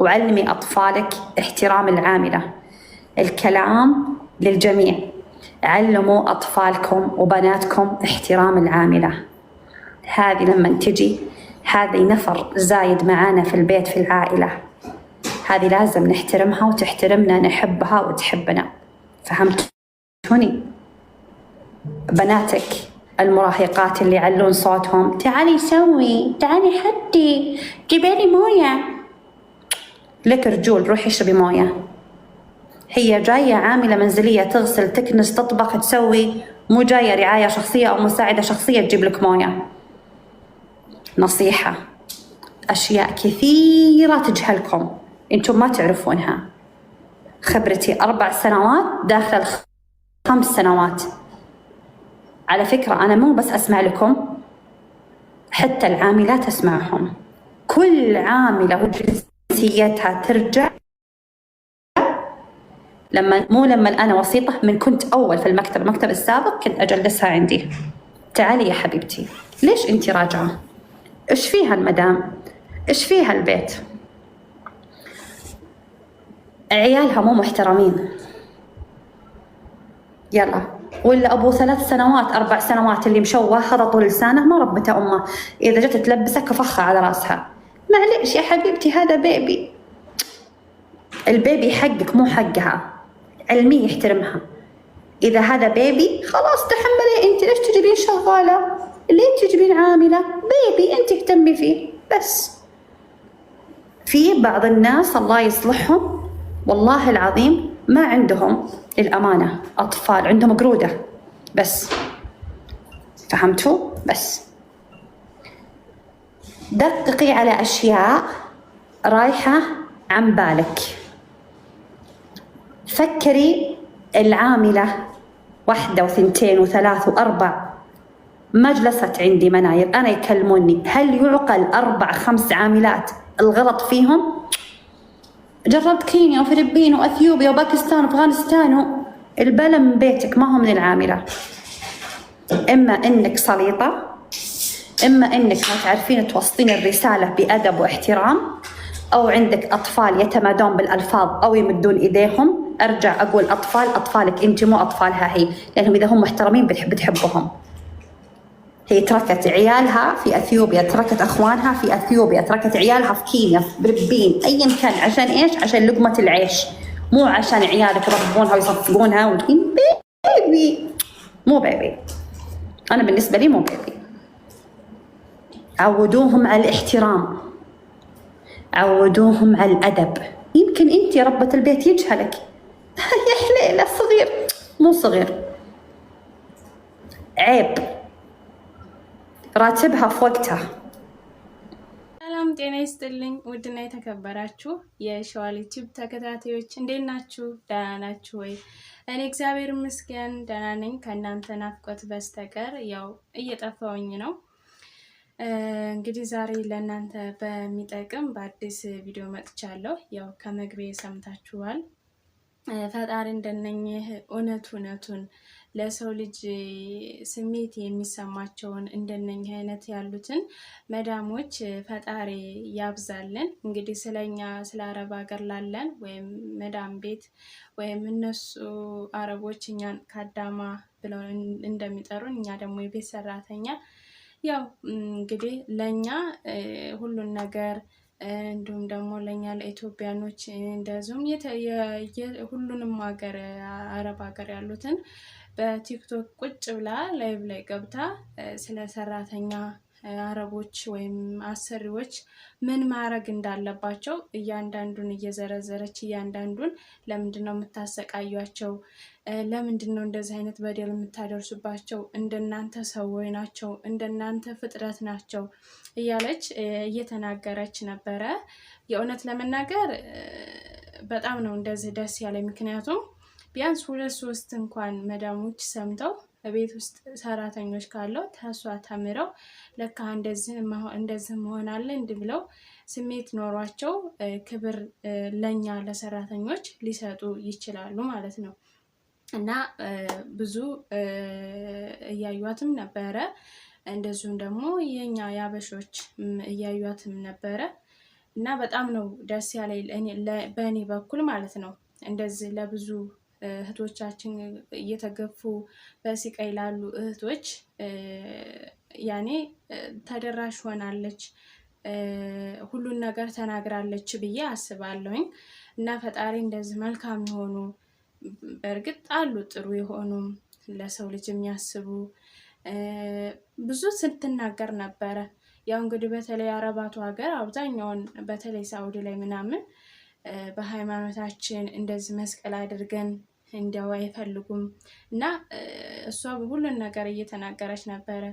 وعلمي أطفالك احترام العاملة. الكلام للجميع، علموا أطفالكم وبناتكم احترام العاملة. هذه لما تجي هذه نفر زايد معانا في البيت في العائلة، هذه لازم نحترمها وتحترمنا، نحبها وتحبنا. فهمتوني؟ بناتك المراهقات اللي يعلون صوتهم تعالي سوي، تعالي حدي، جيبيلي موية، لك رجول روحي اشربي موية. هي جاية عاملة منزلية تغسل تكنس تطبخ تسوي، مو جاية رعاية شخصية أو مساعدة شخصية تجيب لك موية. نصيحة، أشياء كثيرة تجهلكم أنتم ما تعرفونها. خبرتي 4 سنوات داخل 5 سنوات. على فكرة أنا مو بس أسمع لكم، حتى العاملات أسمعهم. كل عاملة وجنسيتها ترجع لما أنا وسيطة، من كنت أول في المكتب السابق كنت أجلسها عندي، تعالي يا حبيبتي ليش أنتي راجعة؟ إيش فيها المدام؟ إيش فيها البيت؟ عيالها مو محترمين، يلا. ولا أبو 3 سنوات 4 سنوات اللي مشوه هذا طول لسانه ما ربته أمه، إذا جت تلبسه كفخة على راسها. معليش يا حبيبتي هذا بيبي. البيبي حقك مو حقها، علميه يحترمها. إذا هذا بيبي خلاص تحملي أنت، ليش تجيبين شغالة؟ ليه تجيبين عاملة؟ بيبي أنت اهتمي فيه بس. في بعض الناس الله يصلحهم والله العظيم ما عندهم للأمانة أطفال، عندهم قرودة بس. فهمتوا؟ بس دققي على أشياء رايحة عن بالك. فكري العاملة 1 و2 و3 و4 ما جلست عندي مناير أنا يكلموني، هل يعقل 4 5 عاملات الغلط فيهم؟ جربت كينيا وفلبين وأثيوبيا وباكستان وأفغانستان، البلا من بيتك ما هو من العاملة. إما إنك سليطة، إما إنك ما تعرفين توصلين الرسالة بأدب واحترام، أو عندك أطفال يتمادون بالألفاظ أو يمدون إيديهم. أرجع أقول أطفالك أنت مو أطفالها هي، لأنهم إذا هم محترمين بتحبهم. هي تركت عيالها في أثيوبيا، تركت أخوانها في أثيوبيا، تركت عيالها في كينيا في فلبين أيا كان. عشان إيش؟ عشان لقمة العيش، مو عشان عيالك يربونها ويصفقونها وتقولين بيبي. مو بيبي، أنا بالنسبة لي مو بيبي. عودوهم على الاحترام، عودوهم على الأدب. يمكن أنت ربة البيت يجهلك يا حليلة صغير، مو صغير، عيب، راتبها في وقتها. ሰላም ጤና ይስጥልኝ ውድና የተከበራችሁ የሸዋል ዩቲዩብ ተከታታዮች እንዴት ናችሁ? ደህና ናችሁ ወይ? እኔ እግዚአብሔር ይመስገን ደህና ነኝ። ከእናንተ ናፍቆት በስተቀር ያው እየጠፋሁኝ ነው። እንግዲህ ዛሬ ለእናንተ በሚጠቅም በአዲስ ቪዲዮ መጥቻለሁ። ያው ከመግቢያ ሰምታችኋል። ፈጣሪ እንደነኝህ እውነቱን ለሰው ልጅ ስሜት የሚሰማቸውን እንደነኝህ አይነት ያሉትን መዳሞች ፈጣሪ ያብዛልን። እንግዲህ ስለኛ ስለ አረብ ሀገር ላለን ወይም መዳም ቤት ወይም እነሱ አረቦች እኛን ካዳማ ብለው እንደሚጠሩን እኛ ደግሞ የቤት ሰራተኛ፣ ያው እንግዲህ ለኛ ሁሉን ነገር እንዲሁም ደግሞ ለኛ ለኢትዮጵያኖች እንደዚሁም ሁሉንም ሀገር አረብ ሀገር ያሉትን በቲክቶክ ቁጭ ብላ ላይቭ ላይ ገብታ ስለ ሰራተኛ አረቦች ወይም አሰሪዎች ምን ማድረግ እንዳለባቸው እያንዳንዱን እየዘረዘረች እያንዳንዱን ለምንድነው የምታሰቃዩቸው? ለምንድነው እንደዚህ አይነት በደል የምታደርሱባቸው? እንደናንተ ሰዎች ናቸው፣ እንደናንተ ፍጥረት ናቸው እያለች እየተናገረች ነበረ። የእውነት ለመናገር በጣም ነው እንደዚህ ደስ ያለኝ። ምክንያቱም ቢያንስ 2-3 እንኳን መዳሞች ሰምተው በቤት ውስጥ ሰራተኞች ካለው ታሷ ተምረው ለካ እንደዚህ መሆን አለ እንዲህ ብለው ስሜት ኖሯቸው ክብር ለኛ ለሰራተኞች ሊሰጡ ይችላሉ ማለት ነው። እና ብዙ እያዩዋትም ነበረ፣ እንደዚሁም ደግሞ የኛ ያበሾች እያዩዋትም ነበረ። እና በጣም ነው ደስ ያለኝ በእኔ በኩል ማለት ነው። እንደዚህ ለብዙ እህቶቻችን እየተገፉ በስቃይ ላሉ እህቶች ያኔ ተደራሽ ሆናለች፣ ሁሉን ነገር ተናግራለች ብዬ አስባለሁኝ። እና ፈጣሪ እንደዚህ መልካም የሆኑ በእርግጥ አሉ ጥሩ የሆኑም ለሰው ልጅ የሚያስቡ ብዙ ስትናገር ነበረ። ያው እንግዲህ በተለይ አረባቱ ሀገር አብዛኛውን በተለይ ሳውዲ ላይ ምናምን በሃይማኖታችን እንደዚህ መስቀል አድርገን እንዲያው አይፈልጉም እና እሷ ሁሉን ነገር እየተናገረች ነበረ።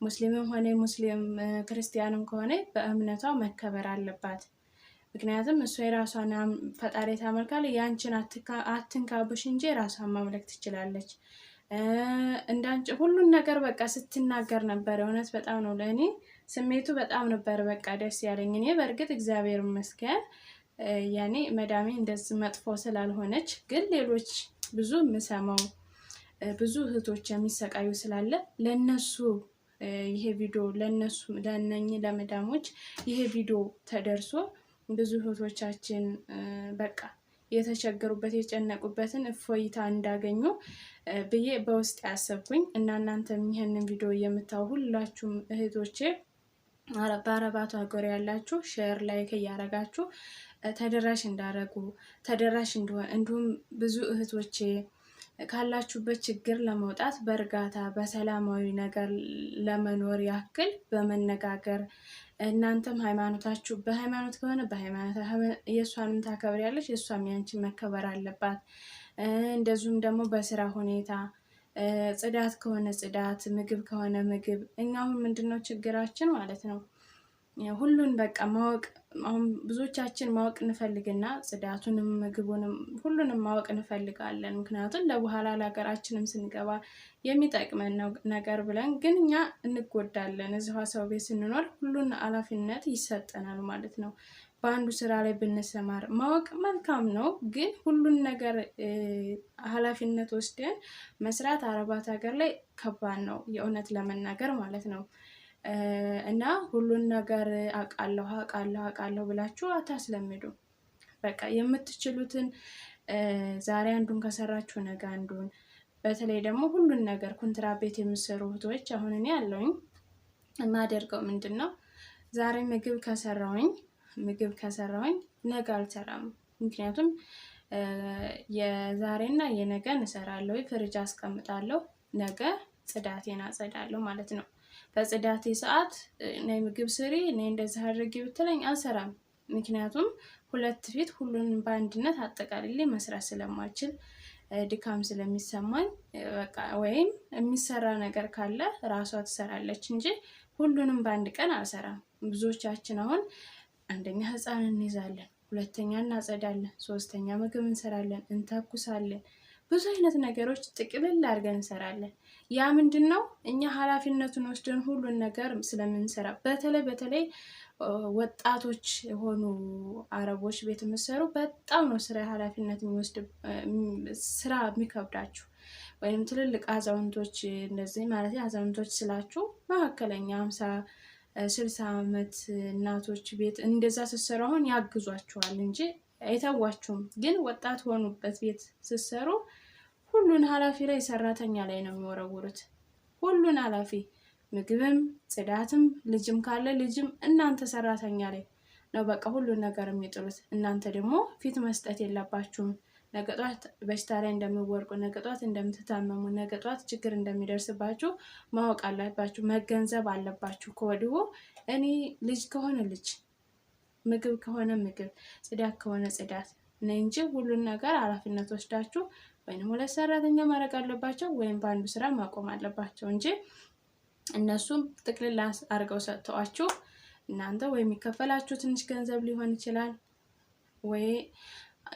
ሙስሊምም ሆነ ሙስሊም ክርስቲያንም ከሆነ በእምነቷ መከበር አለባት። ምክንያቱም እሷ የራሷን ፈጣሪ ታመልካለች፣ ያንቺን አትንካብሽ እንጂ የራሷን ማምለክ ትችላለች። እንዳንቺ ሁሉን ነገር በቃ ስትናገር ነበር። እውነት በጣም ነው ለእኔ ስሜቱ በጣም ነበር በቃ ደስ ያለኝ። እኔ በእርግጥ እግዚአብሔር ይመስገን ያኔ መዳሜ እንደዚህ መጥፎ ስላልሆነች፣ ግን ሌሎች ብዙ የምሰማው ብዙ እህቶች የሚሰቃዩ ስላለ ለነሱ ይሄ ቪዲዮ ለነሱ ለነኚህ ለመዳሞች ይሄ ቪዲዮ ተደርሶ ብዙ እህቶቻችን በቃ የተቸገሩበት የጨነቁበትን እፎይታ እንዳገኙ ብዬ በውስጥ ያሰብኩኝ እና እናንተም ይሄንን ቪዲዮ የምታዩ ሁላችሁም እህቶቼ በአረባቱ ሀገር ያላችሁ ሼር ላይክ እያረጋችሁ ተደራሽ እንዳረጉ ተደራሽ እንደሆነ እንዲሁም ብዙ እህቶቼ ካላችሁበት ችግር ለመውጣት በእርጋታ በሰላማዊ ነገር ለመኖር ያክል በመነጋገር እናንተም ሃይማኖታችሁ በሃይማኖት ከሆነ በሃይማኖት የእሷንም ታከብሪያለሽ፣ የእሷም ያንቺን መከበር አለባት። እንደዚሁም ደግሞ በስራ ሁኔታ ጽዳት ከሆነ ጽዳት፣ ምግብ ከሆነ ምግብ። እኛ አሁን ምንድነው ችግራችን ማለት ነው ሁሉን በቃ ማወቅ። አሁን ብዙዎቻችን ማወቅ እንፈልግና ጽዳቱንም ምግቡንም ሁሉንም ማወቅ እንፈልጋለን። ምክንያቱም ለበኋላ ለሀገራችንም ስንገባ የሚጠቅመን ነገር ብለን፣ ግን እኛ እንጎዳለን። እዚሁ ሰው ቤት ስንኖር ሁሉን ኃላፊነት ይሰጠናል ማለት ነው። በአንዱ ስራ ላይ ብንሰማር ማወቅ መልካም ነው፣ ግን ሁሉን ነገር ኃላፊነት ወስደን መስራት አረባት ሀገር ላይ ከባድ ነው የእውነት ለመናገር ማለት ነው። እና ሁሉን ነገር አውቃለሁ ብላችሁ አታስለምዱ። በቃ የምትችሉትን ዛሬ አንዱን ከሰራችሁ ነገ አንዱን። በተለይ ደግሞ ሁሉን ነገር ኮንትራት ቤት የምትሰሩ እህቶች አሁን እኔ ያለውኝ የማደርገው ምንድን ነው ዛሬ ምግብ ከሰራሁኝ ነገ አልሰራም። ምክንያቱም የዛሬና የነገን እሰራለሁ፣ ፍሪጅ አስቀምጣለሁ፣ ነገ ጽዳቴን አጸዳለሁ ማለት ነው። በጽዳቴ ሰዓት ነይ ምግብ ስሪ ነይ እንደዚህ አድርጊ ብትለኝ አልሰራም። ምክንያቱም ሁለት ፊት ሁሉንም በአንድነት አጠቃልሌ መስራት ስለማልችል ድካም ስለሚሰማኝ በቃ ወይም የሚሰራ ነገር ካለ ራሷ ትሰራለች እንጂ ሁሉንም በአንድ ቀን አልሰራም። ብዙዎቻችን አሁን አንደኛ ህፃን እንይዛለን፣ ሁለተኛ እናጸዳለን፣ ሶስተኛ ምግብ እንሰራለን፣ እንተኩሳለን፣ ብዙ አይነት ነገሮች ጥቅልል አድርገን እንሰራለን። ያ ምንድን ነው እኛ ኃላፊነቱን ወስደን ሁሉን ነገር ስለምንሰራ፣ በተለይ ወጣቶች የሆኑ አረቦች ቤት የምትሰሩ በጣም ነው ስራ ኃላፊነት የሚወስድ ስራ የሚከብዳችሁ። ወይም ትልልቅ አዛውንቶች እንደዚህ ማለት አዛውንቶች ስላችሁ መካከለኛ 50-60 ዓመት እናቶች ቤት እንደዛ ስትሰሩ አሁን ያግዟችኋል እንጂ አይተዋችሁም። ግን ወጣት ሆኑበት ቤት ስትሰሩ ሁሉን ኃላፊ ላይ ሰራተኛ ላይ ነው የሚወረውሩት። ሁሉን ኃላፊ ምግብም ጽዳትም ልጅም ካለ ልጅም እናንተ ሰራተኛ ላይ ነው በቃ ሁሉን ነገር የሚጥሉት። እናንተ ደግሞ ፊት መስጠት የለባችሁም። ነገ ጧት በሽታ ላይ እንደሚወርቁ፣ ነገ ጧት እንደምትታመሙ፣ ነገ ጧት ችግር እንደሚደርስባችሁ ማወቅ አለባችሁ፣ መገንዘብ አለባችሁ ከወዲሁ። እኔ ልጅ ከሆነ ልጅ፣ ምግብ ከሆነ ምግብ፣ ጽዳት ከሆነ ጽዳት ነው እንጂ ሁሉን ነገር ኃላፊነት ወስዳችሁ ወይም ሁለት ሰራተኛ ማድረግ አለባቸው ወይም በአንዱ ስራ ማቆም አለባቸው እንጂ እነሱም ጥቅልል አድርገው ሰጥተዋችሁ እናንተ ወይ የሚከፈላችሁ ትንሽ ገንዘብ ሊሆን ይችላል ወይ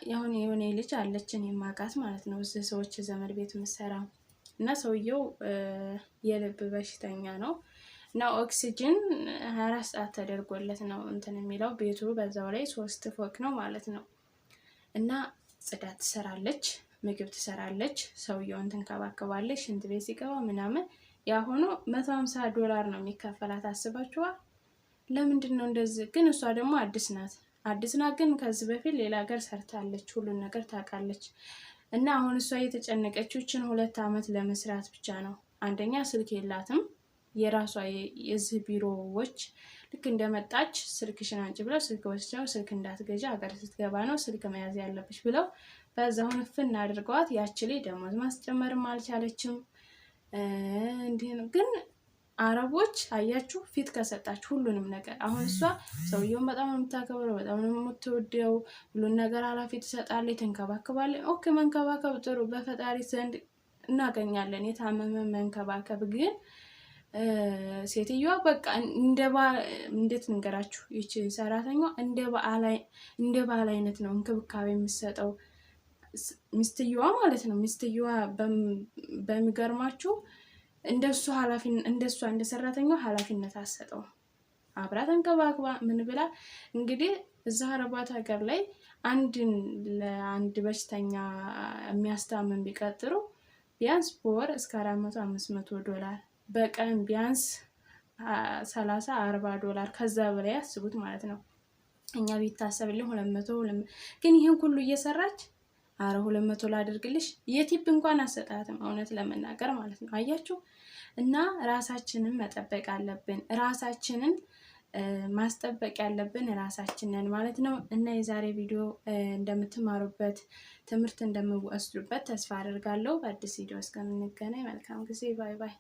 አሁን የሆነ ልጅ አለችን የማውቃት ማለት ነው እዚህ ሰዎች ዘመድ ቤት የምትሰራ እና ሰውየው የልብ በሽተኛ ነው እና ኦክሲጅን 24 ሰዓት ተደርጎለት ነው እንትን የሚለው ቤቱ። በዛው ላይ 3 ፎቅ ነው ማለት ነው። እና ጽዳት ትሰራለች፣ ምግብ ትሰራለች፣ ሰውየውን ትንከባከባለች፣ ሽንት ቤት ሲገባ ምናምን። ያሁኑ $150 ነው የሚከፈላት። አስባችኋል? ለምንድን ነው እንደዚህ? ግን እሷ ደግሞ አዲስ ናት። አዲስና ግን ከዚህ በፊት ሌላ ሀገር ሰርታለች፣ ሁሉን ነገር ታውቃለች። እና አሁን እሷ የተጨነቀችው ይችን 2 ዓመት ለመስራት ብቻ ነው። አንደኛ ስልክ የላትም የራሷ የዚህ ቢሮዎች ልክ እንደመጣች ስልክሽን አንጭ ብለው ስልክ ወስደው ስልክ እንዳትገዢ ሀገር ስትገባ ነው ስልክ መያዝ ያለብሽ ብለው በዛውን ፍና አድርገዋት ያችሌ ደሞዝ ማስጨመርም አልቻለችም። እንዲህ ነው ግን አረቦች አያችሁ ፊት ከሰጣችሁ ሁሉንም ነገር። አሁን እሷ ሰውየውን በጣም ነው የምታከብረው፣ በጣም ነው የምትወደው፣ ሁሉን ነገር ኃላፊ ትሰጣለች፣ ትንከባከባለች። ኦኬ መንከባከብ ጥሩ በፈጣሪ ዘንድ እናገኛለን፣ የታመመ መንከባከብ። ግን ሴትዮዋ በቃ እንዴት ንገራችሁ፣ ይቺ ሰራተኛ እንደ ባል አይነት ነው እንክብካቤ የምትሰጠው ሚስትየዋ ማለት ነው። ሚስትየዋ በሚገርማችሁ እንደሷ እንደ ሰራተኛው ኃላፊነት አሰጠው። አብራ ተንከባክባ ምን ብላ እንግዲህ እዛ አረባት ሀገር ላይ ለአንድ በሽተኛ የሚያስታምን ቢቀጥሩ ቢያንስ በወር እስከ 400-500 ዶላር በቀን ቢያንስ 30-40 ዶላር ከዛ በላይ ያስቡት ማለት ነው። እኛ ቢታሰብልን 200 ግን ይሄን ሁሉ እየሰራች 200 ላድርግልሽ የቲፕ እንኳን አሰጣትም እውነት ለመናገር ማለት ነው። አያችሁ እና ራሳችንን መጠበቅ አለብን። ራሳችንን ማስጠበቅ ያለብን ራሳችንን ማለት ነው። እና የዛሬ ቪዲዮ እንደምትማሩበት ትምህርት እንደምትወስዱበት ተስፋ አደርጋለሁ። በአዲስ ቪዲዮ እስከምንገናኝ መልካም ጊዜ። ባይ ባይ።